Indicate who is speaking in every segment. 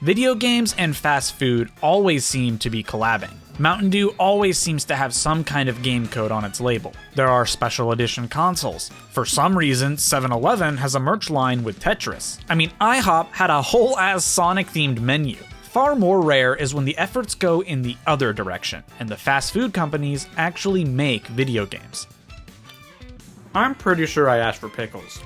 Speaker 1: Video games and fast food always seem to be collabing. Mountain Dew always seems to have some kind of game code on its label. There are special edition consoles. For some reason, 7-Eleven has a merch line with Tetris. I mean, IHOP had a whole-ass Sonic-themed menu. Far more rare is when the efforts go in the other direction, and the fast food companies actually make video games. I'm pretty sure I asked for pickles.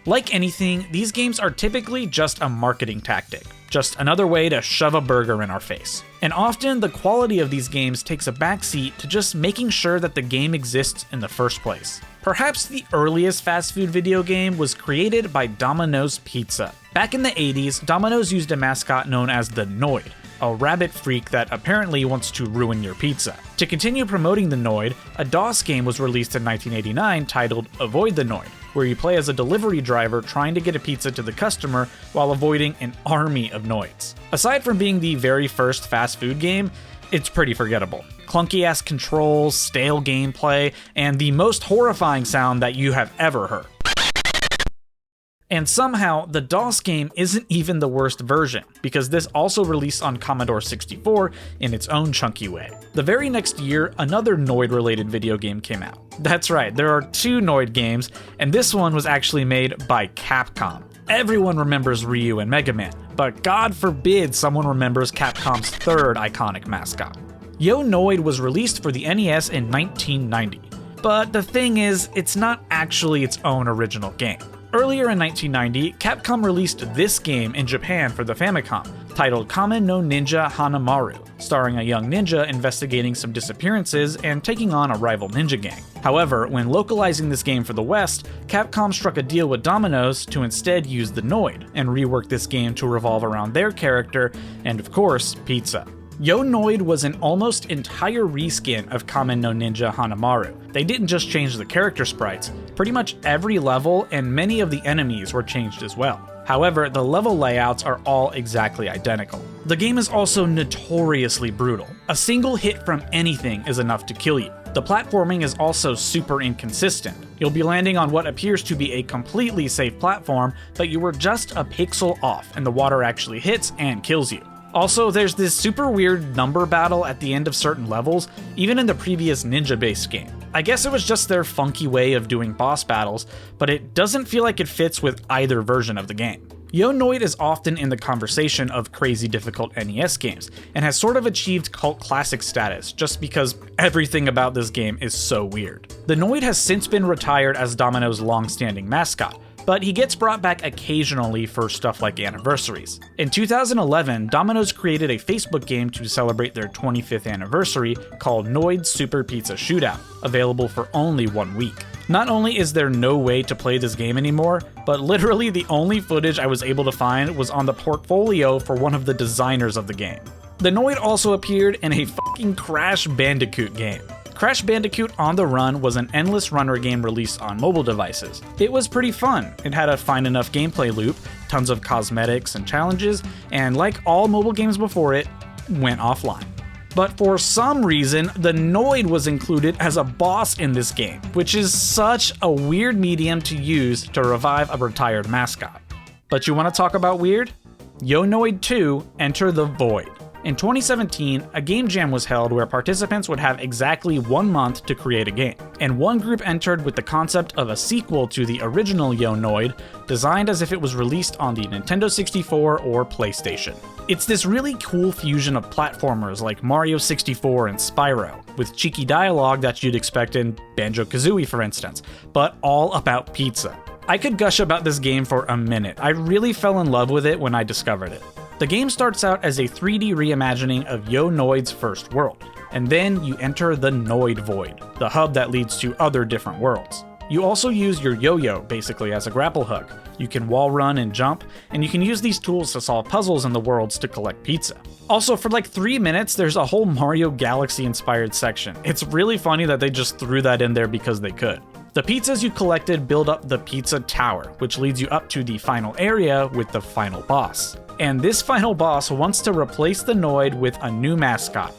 Speaker 1: Like anything, these games are typically just a marketing tactic, just another way to shove a burger in our face. And often, the quality of these games takes a backseat to just making sure that the game exists in the first place. Perhaps the earliest fast food video game was created by Domino's Pizza. Back in the 80s, Domino's used a mascot known as the Noid, a rabbit freak that apparently wants to ruin your pizza. To continue promoting the Noid, a DOS game was released in 1989 titled Avoid the Noid, where you play as a delivery driver trying to get a pizza to the customer while avoiding an army of Noids. Aside from being the very first fast food game, it's pretty forgettable. Clunky-ass controls, stale gameplay, and the most horrifying sound that you have ever heard. And somehow, the DOS game isn't even the worst version, because this also released on Commodore 64 in its own chunky way. The very next year, another Noid-related video game came out. That's right, there are two Noid games, and this one was actually made by Capcom. Everyone remembers Ryu and Mega Man, but God forbid someone remembers Capcom's third iconic mascot. Yo! Noid was released for the NES in 1990, but the thing is, it's not actually its own original game. Earlier in 1990, Capcom released this game in Japan for the Famicom, titled Kamen no Ninja Hanamaru, starring a young ninja investigating some disappearances and taking on a rival ninja gang. However, when localizing this game for the West, Capcom struck a deal with Domino's to instead use the Noid, and rework this game to revolve around their character, and of course, pizza. Yo! Noid was an almost entire reskin of Kamen no Ninja Hanamaru. They didn't just change the character sprites, pretty much every level and many of the enemies were changed as well. However, the level layouts are all exactly identical. The game is also notoriously brutal. A single hit from anything is enough to kill you. The platforming is also super inconsistent. You'll be landing on what appears to be a completely safe platform, but you were just a pixel off and the water actually hits and kills you. Also, there's this super weird number battle at the end of certain levels, even in the previous ninja-based game. I guess it was just their funky way of doing boss battles, but it doesn't feel like it fits with either version of the game. Yo! Noid is often in the conversation of crazy difficult NES games, and has sort of achieved cult classic status just because everything about this game is so weird. The Noid has since been retired as Domino's long-standing mascot, but he gets brought back occasionally for stuff like anniversaries. In 2011, Domino's created a Facebook game to celebrate their 25th anniversary called Noid Super Pizza Shootout, available for only 1 week. Not only is there no way to play this game anymore, but literally the only footage I was able to find was on the portfolio for one of the designers of the game. The Noid also appeared in a fucking Crash Bandicoot game. Crash Bandicoot On the Run was an endless runner game released on mobile devices. It was pretty fun. It had a fine enough gameplay loop, tons of cosmetics and challenges, and like all mobile games before it, went offline. But for some reason, the Noid was included as a boss in this game, which is such a weird medium to use to revive a retired mascot. But you want to talk about weird? Yo! Noid 2, Enter the Void. In 2017, a game jam was held where participants would have exactly 1 month to create a game, and one group entered with the concept of a sequel to the original Yo! Noid, designed as if it was released on the Nintendo 64 or PlayStation. It's this really cool fusion of platformers like Mario 64 and Spyro, with cheeky dialogue that you'd expect in Banjo-Kazooie for instance, but all about pizza. I could gush about this game for a minute. I really fell in love with it when I discovered it. The game starts out as a 3D reimagining of Yo! Noid's first world, and then you enter the Noid Void, the hub that leads to other different worlds. You also use your yo-yo basically as a grapple hook. You can wall run and jump, and you can use these tools to solve puzzles in the worlds to collect pizza. Also, for like 3 minutes, there's a whole Mario Galaxy inspired section. It's really funny that they just threw that in there because they could. The pizzas you collected build up the Pizza Tower, which leads you up to the final area with the final boss. And this final boss wants to replace the Noid with a new mascot,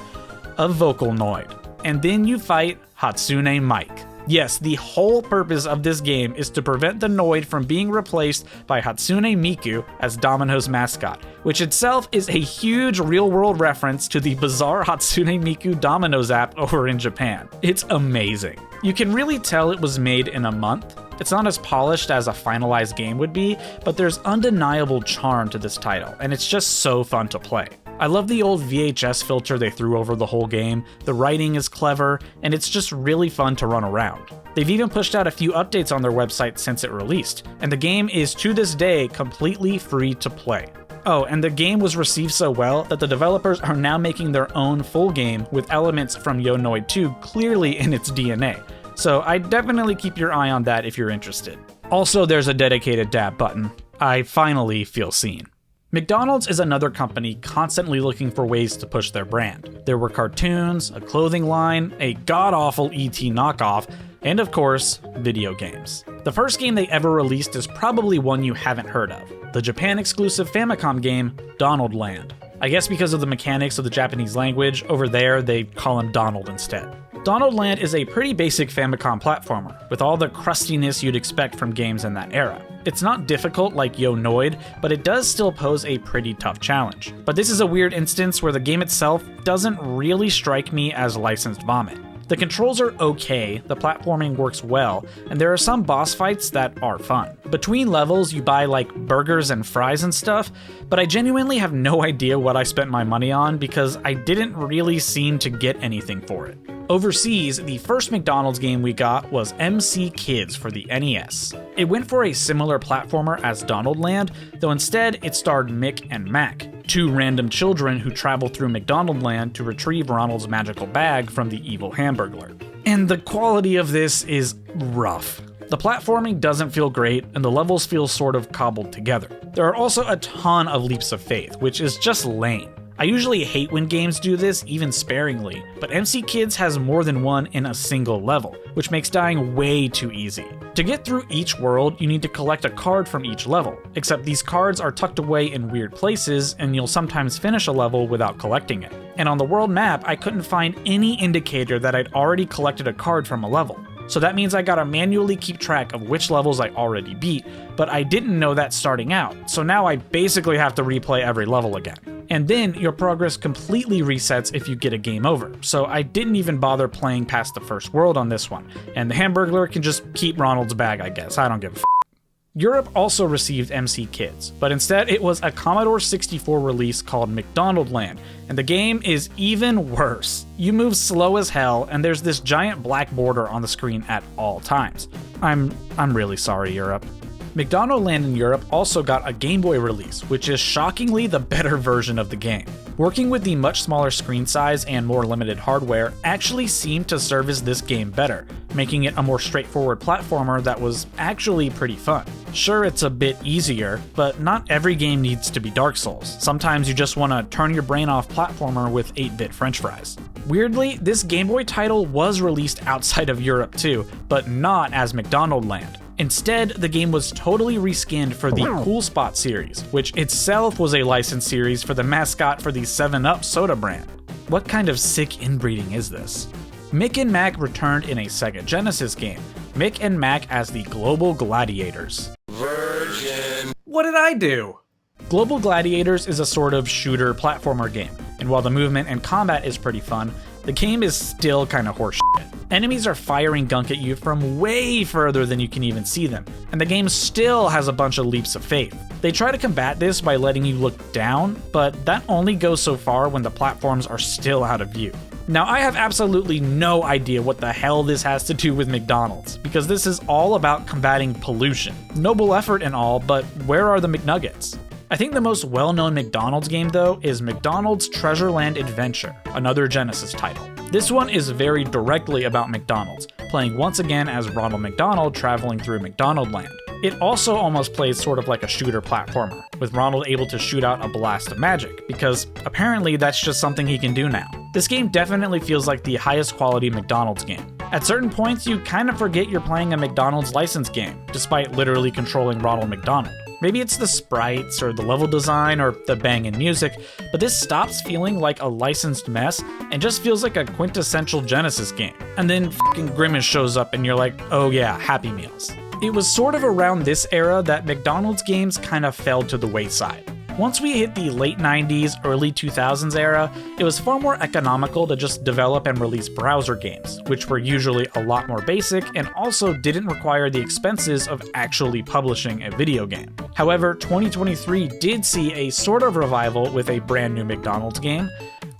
Speaker 1: a vocal Noid. And then you fight Hatsune Mick, Yes, the whole purpose of this game is to prevent the Noid from being replaced by Hatsune Miku as Domino's mascot, which itself is a huge real-world reference to the bizarre Hatsune Miku Domino's app over in Japan. It's amazing. You can really tell it was made in a month. It's not as polished as a finalized game would be, but there's undeniable charm to this title, and it's just so fun to play. I love the old VHS filter they threw over the whole game, the writing is clever, and it's just really fun to run around. They've even pushed out a few updates on their website since it released, and the game is to this day completely free to play. Oh, and the game was received so well that the developers are now making their own full game with elements from Yo Noid 2 clearly in its DNA. So I definitely keep your eye on that if you're interested. Also, there's a dedicated dab button. I finally feel seen. McDonald's is another company constantly looking for ways to push their brand. There were cartoons, a clothing line, a god-awful E.T. knockoff, and of course, video games. The first game they ever released is probably one you haven't heard of, the Japan-exclusive Famicom game, Donald Land. I guess because of the mechanics of the Japanese language, over there they call him Donald instead. Donald Land is a pretty basic Famicom platformer, with all the crustiness you'd expect from games in that era. It's not difficult like Yo Noid, but it does still pose a pretty tough challenge. But this is a weird instance where the game itself doesn't really strike me as licensed vomit. The controls are okay, the platforming works well, and there are some boss fights that are fun. Between levels, you buy like burgers and fries and stuff, but I genuinely have no idea what I spent my money on because I didn't really seem to get anything for it. Overseas, the first McDonald's game we got was MC Kids for the NES. It went for a similar platformer as Donald Land, though instead it starred Mick and Mack, two random children who travel through McDonald Land to retrieve Ronald's magical bag from the evil Hamburglar. And the quality of this is rough. The platforming doesn't feel great, and the levels feel sort of cobbled together. There are also a ton of leaps of faith, which is just lame. I usually hate when games do this, even sparingly, but MC Kids has more than one in a single level, which makes dying way too easy. To get through each world, you need to collect a card from each level, except these cards are tucked away in weird places, and you'll sometimes finish a level without collecting it. And on the world map, I couldn't find any indicator that I'd already collected a card from a level. So that means I gotta manually keep track of which levels I already beat, but I didn't know that starting out, so now I basically have to replay every level again. And then your progress completely resets if you get a game over, so I didn't even bother playing past the first world on this one, and the Hamburglar can just keep Ronald's bag, I guess, I don't give a f***. Europe also received MC Kids, but instead it was a Commodore 64 release called McDonald Land, and the game is even worse. You move slow as hell, and there's this giant black border on the screen at all times. I'm really sorry, Europe. McDonald Land in Europe also got a Game Boy release, which is shockingly the better version of the game. Working with the much smaller screen size and more limited hardware actually seemed to service this game better, making it a more straightforward platformer that was actually pretty fun. Sure, it's a bit easier, but not every game needs to be Dark Souls. Sometimes you just want to turn your brain off platformer with 8-bit french fries. Weirdly, this Game Boy title was released outside of Europe too, but not as McDonald Land. Instead, the game was totally reskinned for the Cool Spot series, which itself was a licensed series for the mascot for the 7-Up soda brand. What kind of sick inbreeding is this? Mick and Mack returned in a Sega Genesis game, Mick and Mack as the Global Gladiators. Virgin. What did I do? Global Gladiators is a sort of shooter platformer game, and while the movement and combat is pretty fun, the game is still kinda horseshit. Enemies are firing gunk at you from way further than you can even see them, and the game still has a bunch of leaps of faith. They try to combat this by letting you look down, but that only goes so far when the platforms are still out of view. Now, I have absolutely no idea what the hell this has to do with McDonald's, because this is all about combating pollution. Noble effort and all, but where are the McNuggets? I think the most well-known McDonald's game, though, is McDonald's Treasure Land Adventure, another Genesis title. This one is very directly about McDonald's, playing once again as Ronald McDonald traveling through McDonald Land. It also almost plays sort of like a shooter platformer, with Ronald able to shoot out a blast of magic, because apparently that's just something he can do now. This game definitely feels like the highest quality McDonald's game. At certain points, you kind of forget you're playing a McDonald's licensed game, despite literally controlling Ronald McDonald. Maybe it's the sprites or the level design or the banging music, but this stops feeling like a licensed mess and just feels like a quintessential Genesis game. And then fucking Grimace shows up and you're like, oh yeah, Happy Meals. It was sort of around this era that McDonald's games kind of fell to the wayside. Once we hit the late 90s, early 2000s era, it was far more economical to just develop and release browser games, which were usually a lot more basic and also didn't require the expenses of actually publishing a video game. However, 2023 did see a sort of revival with a brand new McDonald's game,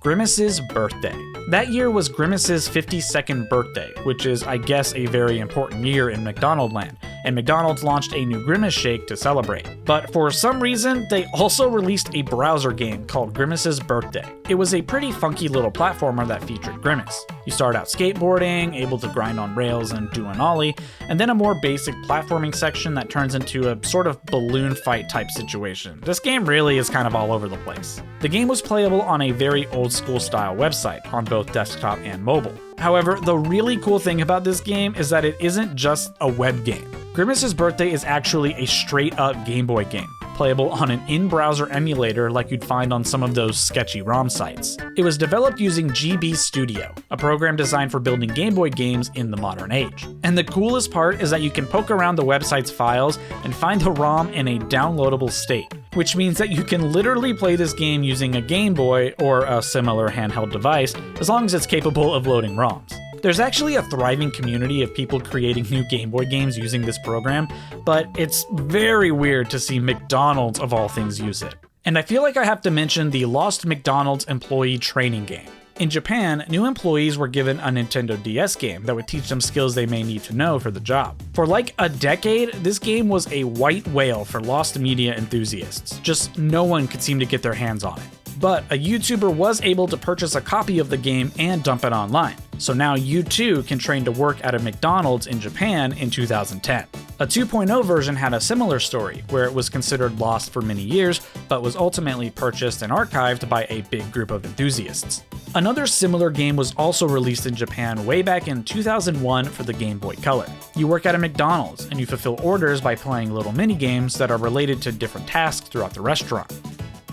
Speaker 1: Grimace's Birthday. That year was Grimace's 52nd birthday, which is, I guess, a very important year in McDonald land, and McDonald's launched a new Grimace shake to celebrate. But for some reason, they also released a browser game called Grimace's Birthday. It was a pretty funky little platformer that featured Grimace. You start out skateboarding, able to grind on rails and do an ollie, and then a more basic platforming section that turns into a sort of balloon fight type situation. This game really is kind of all over the place. The game was playable on a very old school style website on both desktop and mobile. However, the really cool thing about this game is that it isn't just a web game. Grimace's Birthday is actually a straight up Game Boy game, playable on an in-browser emulator like you'd find on some of those sketchy ROM sites. It was developed using GB Studio, a program designed for building Game Boy games in the modern age. And the coolest part is that you can poke around the website's files and find the ROM in a downloadable state, which means that you can literally play this game using a Game Boy or a similar handheld device, as long as it's capable of loading ROMs. There's actually a thriving community of people creating new Game Boy games using this program, but it's very weird to see McDonald's of all things use it. And I feel like I have to mention the Lost McDonald's employee training game. In Japan, new employees were given a Nintendo DS game that would teach them skills they may need to know for the job. For like a decade, this game was a white whale for lost media enthusiasts. Just no one could seem to get their hands on it. But a YouTuber was able to purchase a copy of the game and dump it online. So now you too can train to work at a McDonald's in Japan in 2010. A 2.0 version had a similar story, where it was considered lost for many years, but was ultimately purchased and archived by a big group of enthusiasts. Another similar game was also released in Japan way back in 2001 for the Game Boy Color. You work at a McDonald's, and you fulfill orders by playing little mini-games that are related to different tasks throughout the restaurant.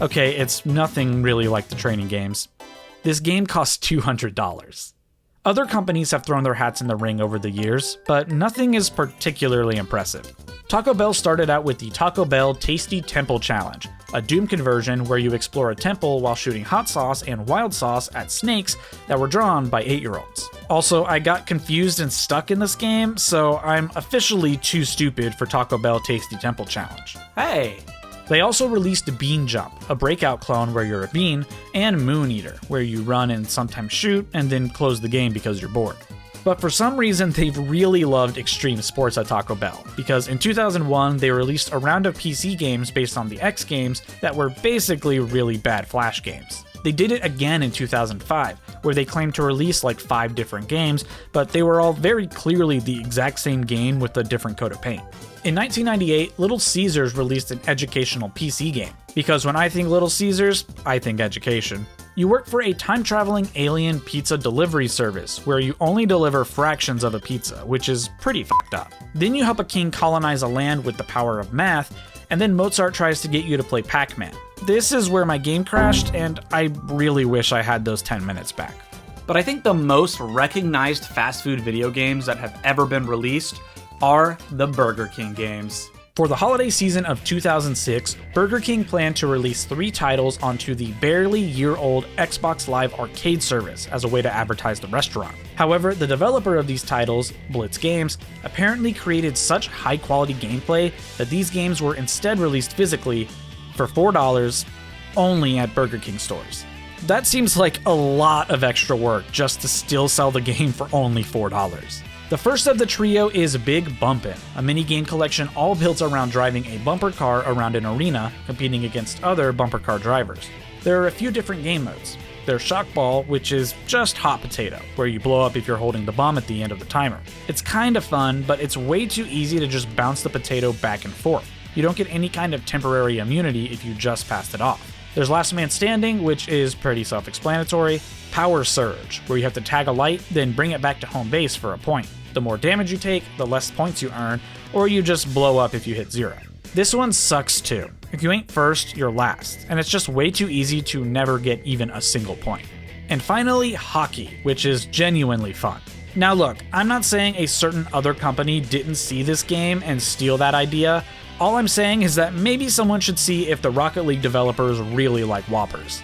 Speaker 1: Okay, it's nothing really like the training games. This game costs $200. Other companies have thrown their hats in the ring over the years, but nothing is particularly impressive. Taco Bell started out with the Taco Bell Tasty Temple Challenge, a Doom conversion where you explore a temple while shooting hot sauce and wild sauce at snakes that were drawn by 8-year-olds. Also, I got confused and stuck in this game, so I'm officially too stupid for Taco Bell Tasty Temple Challenge. Hey! They also released Bean Jump, a breakout clone where you're a bean, and Moon Eater, where you run and sometimes shoot and then close the game because you're bored. But for some reason, they've really loved extreme sports at Taco Bell, because in 2001, they released a round of PC games based on the X games that were basically really bad Flash games. They did it again in 2005, where they claimed to release like 5 different games, but they were all very clearly the exact same game with a different coat of paint. In 1998, Little Caesars released an educational PC game, because when I think Little Caesars, I think education. You work for a time-traveling alien pizza delivery service, where you only deliver fractions of a pizza, which is pretty fucked up. Then you help a king colonize a land with the power of math, and then Mozart tries to get you to play Pac-Man. This is where my game crashed, and I really wish I had those 10 minutes back. But I think the most recognized fast food video games that have ever been released are the Burger King games. For the holiday season of 2006, Burger King planned to release 3 titles onto the barely year-old Xbox Live Arcade service as a way to advertise the restaurant. However, the developer of these titles, Blitz Games, apparently created such high-quality gameplay that these games were instead released physically for $4 only at Burger King stores. That seems like a lot of extra work just to still sell the game for only $4. The first of the trio is Big Bumpin, a minigame collection all built around driving a bumper car around an arena, competing against other bumper car drivers. There are a few different game modes. There's Shockball, which is just hot potato, where you blow up if you're holding the bomb at the end of the timer. It's kind of fun, but it's way too easy to just bounce the potato back and forth. You don't get any kind of temporary immunity if you just passed it off. There's Last Man Standing, which is pretty self-explanatory. Power Surge, where you have to tag a light, then bring it back to home base for a point. The more damage you take, the less points you earn, or you just blow up if you hit 0. This one sucks too. If you ain't first, you're last, and it's just way too easy to never get even a single point. And finally, hockey, which is genuinely fun. Now look, I'm not saying a certain other company didn't see this game and steal that idea. All I'm saying is that maybe someone should see if the Rocket League developers really like Whoppers.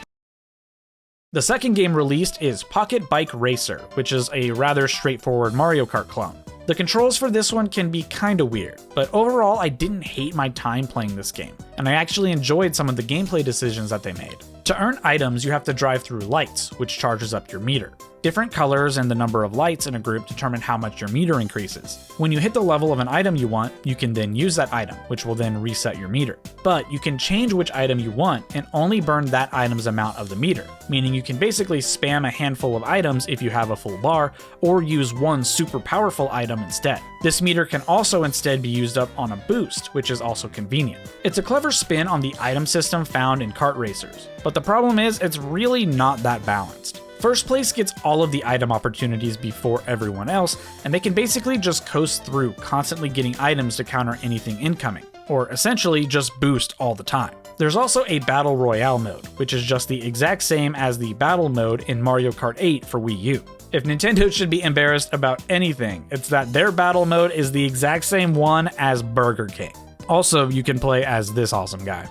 Speaker 1: The second game released is Pocket Bike Racer, which is a rather straightforward Mario Kart clone. The controls for this one can be kinda weird, but overall I didn't hate my time playing this game, and I actually enjoyed some of the gameplay decisions that they made. To earn items, you have to drive through lights, which charges up your meter. Different colors and the number of lights in a group determine how much your meter increases. When you hit the level of an item you want, you can then use that item, which will then reset your meter. But you can change which item you want and only burn that item's amount of the meter, meaning you can basically spam a handful of items if you have a full bar, or use one super powerful item instead. This meter can also instead be used up on a boost, which is also convenient. It's a clever spin on the item system found in kart racers, but the problem is it's really not that balanced. First place gets all of the item opportunities before everyone else, and they can basically just coast through, constantly getting items to counter anything incoming, or essentially just boost all the time. There's also a Battle Royale mode, which is just the exact same as the Battle mode in Mario Kart 8 for Wii U. If Nintendo should be embarrassed about anything, it's that their Battle mode is the exact same one as Burger King. Also, you can play as this awesome guy.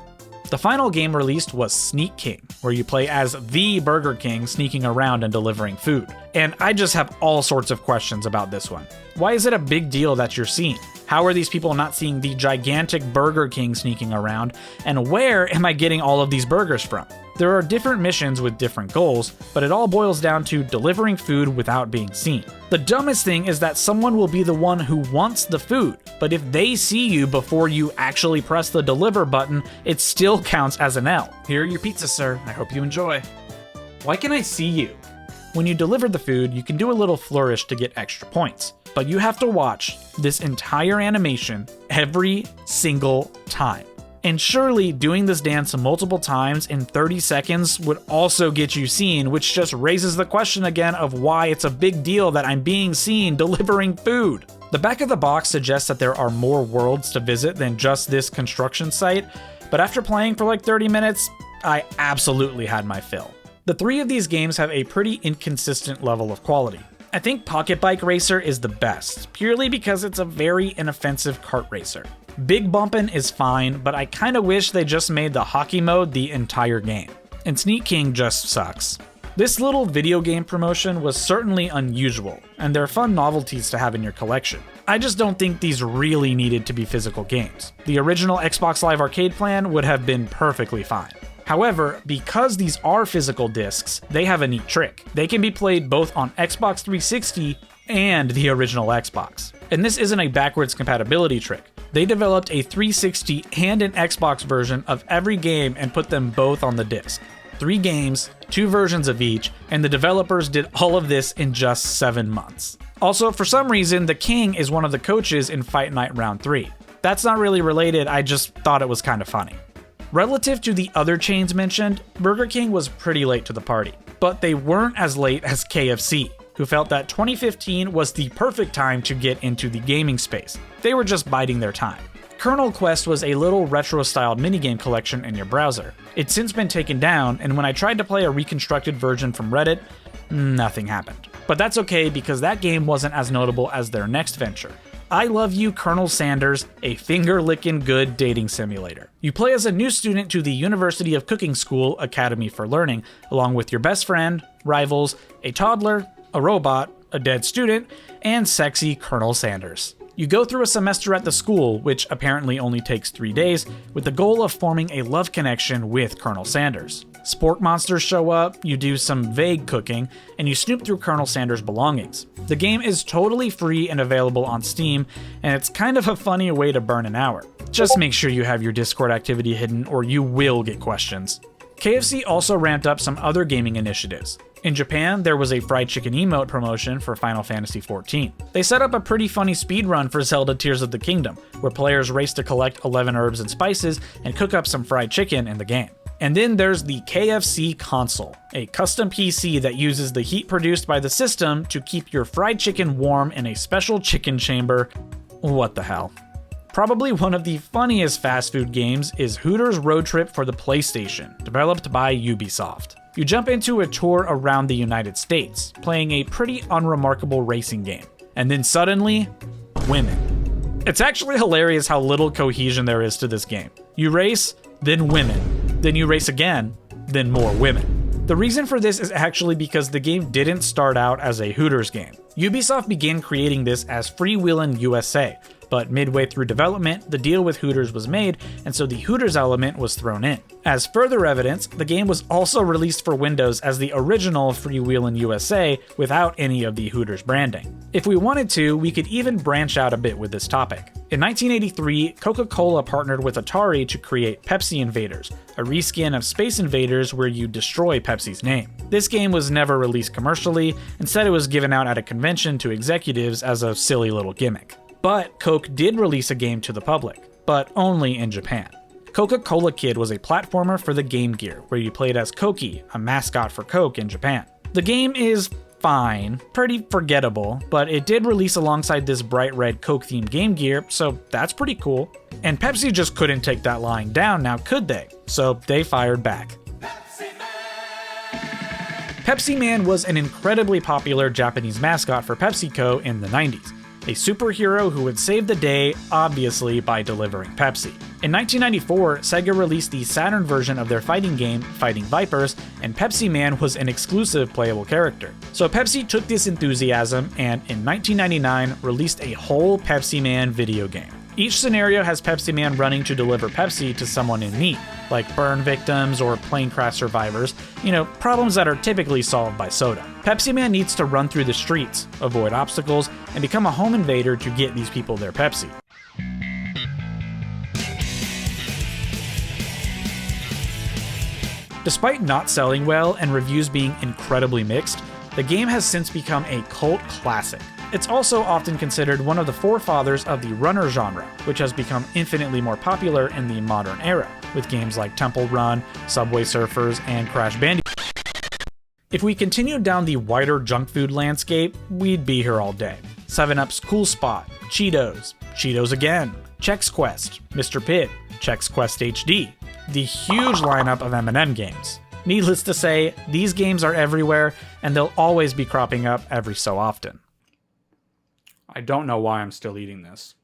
Speaker 1: The final game released was Sneak King, where you play as the Burger King sneaking around and delivering food. And I just have all sorts of questions about this one. Why is it a big deal that you're seen? How are these people not seeing the gigantic Burger King sneaking around? And where am I getting all of these burgers from? There are different missions with different goals, but it all boils down to delivering food without being seen. The dumbest thing is that someone will be the one who wants the food, but if they see you before you actually press the deliver button, it still counts as an L. Here are your pizzas, sir. I hope you enjoy. Why can I see you? When you deliver the food, you can do a little flourish to get extra points, but you have to watch this entire animation every single time. And surely doing this dance multiple times in 30 seconds would also get you seen, which just raises the question again of why it's a big deal that I'm being seen delivering food. The back of the box suggests that there are more worlds to visit than just this construction site, but after playing for like 30 minutes, I absolutely had my fill. The three of these games have a pretty inconsistent level of quality. I think Pocket Bike Racer is the best, purely because it's a very inoffensive kart racer. Big Bumpin is fine, but I kinda wish they just made the hockey mode the entire game. And Sneak King just sucks. This little video game promotion was certainly unusual, and they're fun novelties to have in your collection. I just don't think these really needed to be physical games. The original Xbox Live Arcade plan would have been perfectly fine. However, because these are physical discs, they have a neat trick. They can be played both on Xbox 360 and the original Xbox. And this isn't a backwards compatibility trick. They developed a 360 and an Xbox version of every game and put them both on the disc. 3 games, 2 versions of each, and the developers did all of this in just 7 months. Also, for some reason, the King is one of the coaches in Fight Night Round 3. That's not really related, I just thought it was kind of funny. Relative to the other chains mentioned, Burger King was pretty late to the party, but they weren't as late as KFC, who felt that 2015 was the perfect time to get into the gaming space. They were just biding their time. Kernel Quest was a little retro-styled minigame collection in your browser. It's since been taken down, and when I tried to play a reconstructed version from Reddit, nothing happened. But that's okay because that game wasn't as notable as their next venture. I Love You, Colonel Sanders, a finger-licking good dating simulator. You play as a new student to the University of Cooking School Academy for Learning, along with your best friend, rivals, a toddler, a robot, a dead student, and sexy Colonel Sanders. You go through a semester at the school, which apparently only takes 3 days, with the goal of forming a love connection with Colonel Sanders. Spork monsters show up, you do some vague cooking, and you snoop through Colonel Sanders' belongings. The game is totally free and available on Steam, and it's kind of a funny way to burn an hour. Just make sure you have your Discord activity hidden or you will get questions. KFC also ramped up some other gaming initiatives. In Japan, there was a fried chicken emote promotion for Final Fantasy XIV. They set up a pretty funny speedrun for Zelda Tears of the Kingdom, where players race to collect 11 herbs and spices and cook up some fried chicken in the game. And then there's the KFC console, a custom PC that uses the heat produced by the system to keep your fried chicken warm in a special chicken chamber. What the hell? Probably one of the funniest fast food games is Hooters Road Trip for the PlayStation, developed by Ubisoft. You jump into a tour around the United States, playing a pretty unremarkable racing game. And then suddenly, women. It's actually hilarious how little cohesion there is to this game. You race, then women. Then you race again, then more women. The reason for this is actually because the game didn't start out as a Hooters game. Ubisoft began creating this as Freewheelin' USA, but midway through development, the deal with Hooters was made, and so the Hooters element was thrown in. As further evidence, the game was also released for Windows as the original Freewheelin' USA without any of the Hooters branding. If we wanted to, we could even branch out a bit with this topic. In 1983, Coca-Cola partnered with Atari to create Pepsi Invaders, a reskin of Space Invaders where you destroy Pepsi's name. This game was never released commercially, instead it was given out at a convention to executives as a silly little gimmick. But Coke did release a game to the public, but only in Japan. Coca-Cola Kid was a platformer for the Game Gear, where you played as Koki, a mascot for Coke in Japan. The game is fine, pretty forgettable, but it did release alongside this bright red Coke-themed Game Gear, so that's pretty cool. And Pepsi just couldn't take that lying down, now could they? So they fired back. Pepsi Man was an incredibly popular Japanese mascot for PepsiCo in the 90s. A superhero who would save the day, obviously, by delivering Pepsi. In 1994, Sega released the Saturn version of their fighting game, Fighting Vipers, and Pepsi Man was an exclusive playable character. So Pepsi took this enthusiasm and, in 1999, released a whole Pepsi Man video game. Each scenario has Pepsi Man running to deliver Pepsi to someone in need, like burn victims or plane crash survivors, problems that are typically solved by soda. Pepsi Man needs to run through the streets, avoid obstacles, and become a home invader to get these people their Pepsi. Despite not selling well and reviews being incredibly mixed, the game has since become a cult classic. It's also often considered one of the forefathers of the runner genre, which has become infinitely more popular in the modern era, with games like Temple Run, Subway Surfers, and Crash Bandicoot. If we continued down the wider junk food landscape, we'd be here all day. 7-Up's Cool Spot, Cheetos, Cheetos Again, Chex Quest, Mr. Pitt, Chex Quest HD, the huge lineup of M&M games. Needless to say, these games are everywhere, and they'll always be cropping up every so often. I don't know why I'm still eating this.